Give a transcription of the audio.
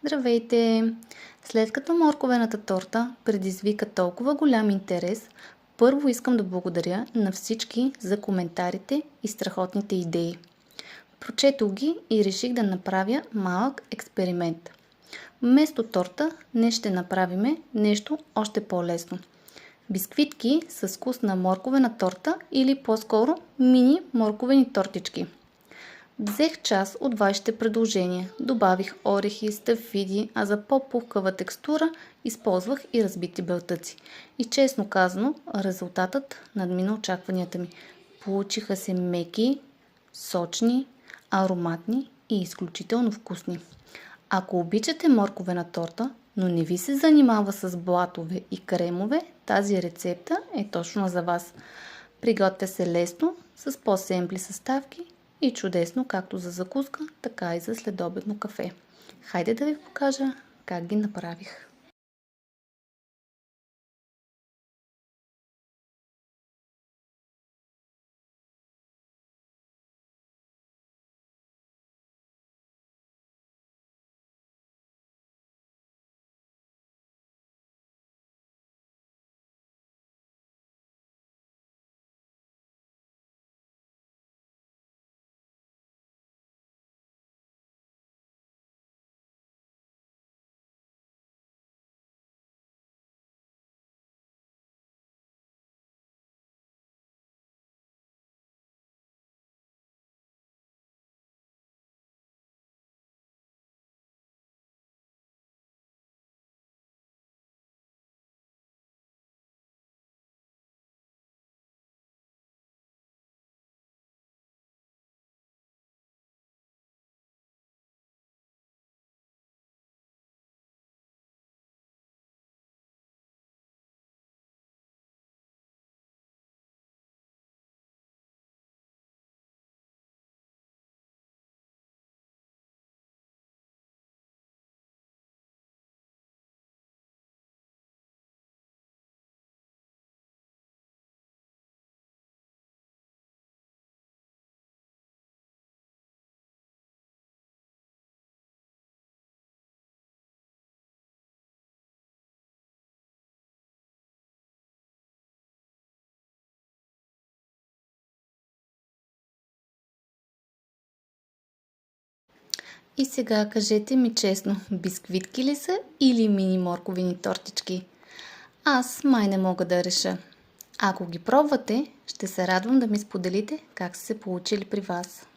Здравейте! След като морковената торта предизвика толкова голям интерес, първо искам да благодаря на всички за коментарите и страхотните идеи. Прочетох ги и реших да направя малък експеримент. Вместо торта днес ще направим нещо още по-лесно. Бисквитки с вкус на морковена торта или по-скоро мини морковени тортички. Взех част от вашите предложения. Добавих орехи, стафиди, а за по-пухкава текстура използвах и разбити белтъци. И честно казано, резултатът надмина очакванията ми. Получиха се меки, сочни, ароматни и изключително вкусни. Ако обичате морковена торта, но не ви се занимава с блатове и кремове, тази рецепта е точно за вас. Приготвя се лесно, с по-семпли съставки и чудесно както за закуска, така и за следобедно кафе. Хайде да ви покажа как ги направих. И сега кажете ми честно, бисквитки ли са или мини морковини тортички? Аз май не мога да реша. Ако ги пробвате, ще се радвам да ми споделите как са се получили при вас.